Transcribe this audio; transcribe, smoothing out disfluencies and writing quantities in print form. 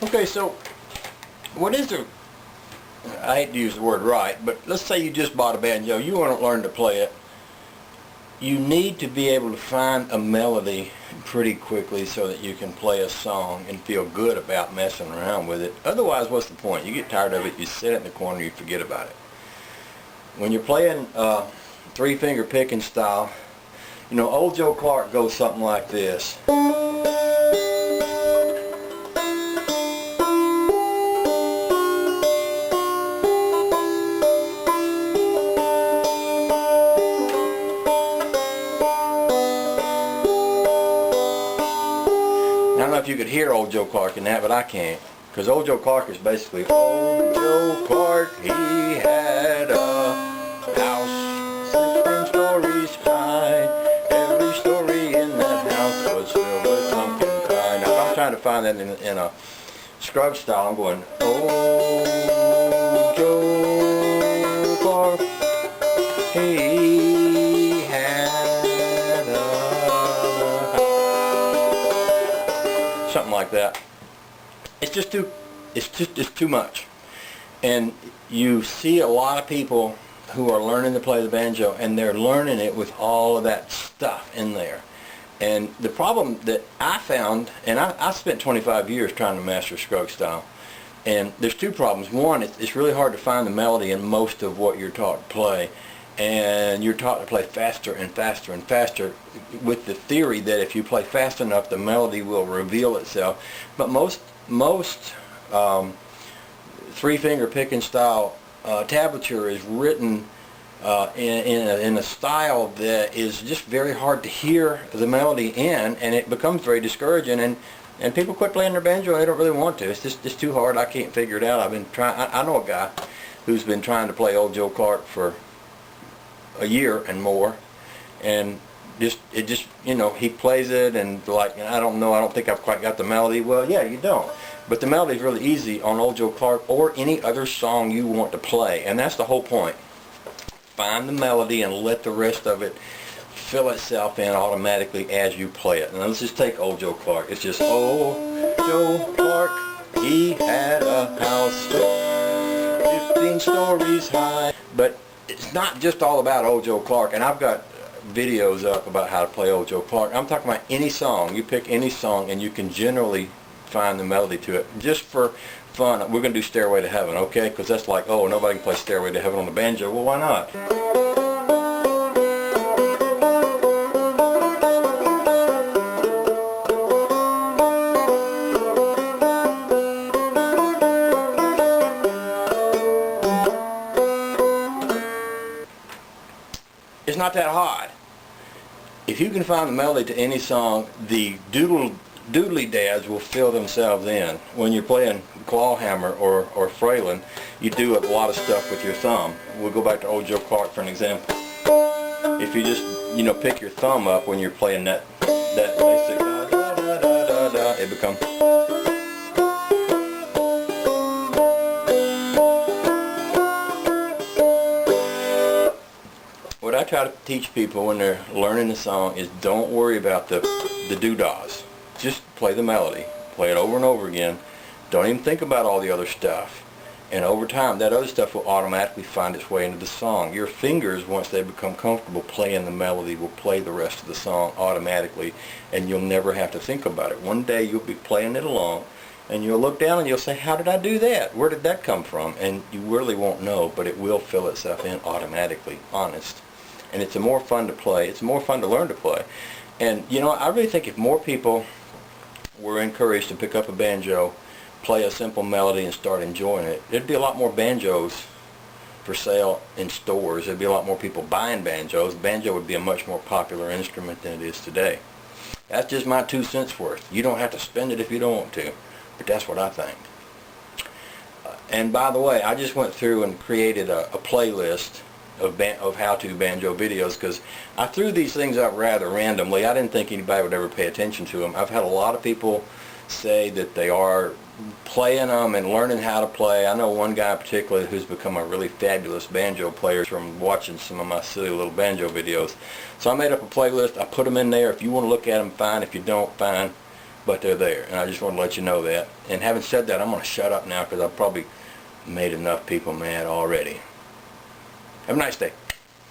Okay, so what is the, I hate to use the word right, but let's say you just bought a banjo, you want to learn to play it. You need to be able to find a melody pretty quickly so that you can play a song and feel good about messing around with it. Otherwise, what's the point? You get tired of it, you sit in the corner, you forget about it. When you're playing three-finger picking style, you know, old Joe Clark goes something like this. I don't know if you could hear old Joe Clark in that, but I can't. Because old Joe Clark is basically, old Joe Clark, he had a house 16 stories high. Every story in that house was filled with pumpkin pie. Now, if I'm trying to find that in a scrub style, I'm going, old Joe Clark, he had a something like that. It's too much. And you see a lot of people who are learning to play the banjo, and they're learning it with all of that stuff in there. And the problem that I found, and I spent 25 years trying to master scrub style, and there's two problems. One, it's really hard to find the melody in most of what you're taught to play, and you're taught to play faster and faster and faster with the theory that if you play fast enough, the melody will reveal itself. But most three-finger picking style tablature is written in a style that is just very hard to hear the melody in, and it becomes very discouraging, and people quit playing their banjo. They don't really want to. It's just too hard. I can't figure it out. I've been trying. I know a guy who's been trying to play old Joe Clark for a year and more, and it just you know, he plays it and like, I don't know, I don't think I've quite got the melody. Well, yeah, you don't, but the melody is really easy on old Joe Clark or any other song you want to play, and that's the whole point. Find the melody and let the rest of it fill itself in automatically as you play it. Now let's just take old Joe Clark. It's just, old Joe Clark, he had a house 15 stories high. But it's not just all about old Joe Clark, and I've got videos up about how to play old Joe Clark. I'm talking about any song. You pick any song and you can generally find the melody to it. Just for fun, we're going to do Stairway to Heaven, okay? Because that's like, oh, nobody can play Stairway to Heaven on the banjo. Well, why not? It's not that hard. If you can find the melody to any song, the doodly dads will fill themselves in. When you're playing Clawhammer or Frailing, you do a lot of stuff with your thumb. We'll go back to old Joe Clark for an example. If you just, you know, pick your thumb up when you're playing that basic da da da da da, it becomes. What I try to teach people when they're learning the song is don't worry about the doodads. Just play the melody. Play it over and over again. Don't even think about all the other stuff. And over time, that other stuff will automatically find its way into the song. Your fingers, once they become comfortable playing the melody, will play the rest of the song automatically, and you'll never have to think about it. One day you'll be playing it along, and you'll look down and you'll say, how did I do that? Where did that come from? And you really won't know, but it will fill itself in automatically, honest. And it's more fun to play. It's more fun to learn to play. And, you know, I really think if more people were encouraged to pick up a banjo, play a simple melody, and start enjoying it, there'd be a lot more banjos for sale in stores. There'd be a lot more people buying banjos. Banjo would be a much more popular instrument than it is today. That's just my 2 cents worth. You don't have to spend it if you don't want to, but that's what I think. And by the way, I just went through and created a playlist of how-to banjo videos, because I threw these things up rather randomly. I didn't think anybody would ever pay attention to them. I've had a lot of people say that they are playing them and learning how to play. I know one guy in particular who's become a really fabulous banjo player from watching some of my silly little banjo videos. So I made up a playlist. I put them in there. If you want to look at them, fine. If you don't, fine. but they're there, and I just want to let you know that. And having said that, I'm going to shut up now because I've probably made enough people mad already. Have a nice day.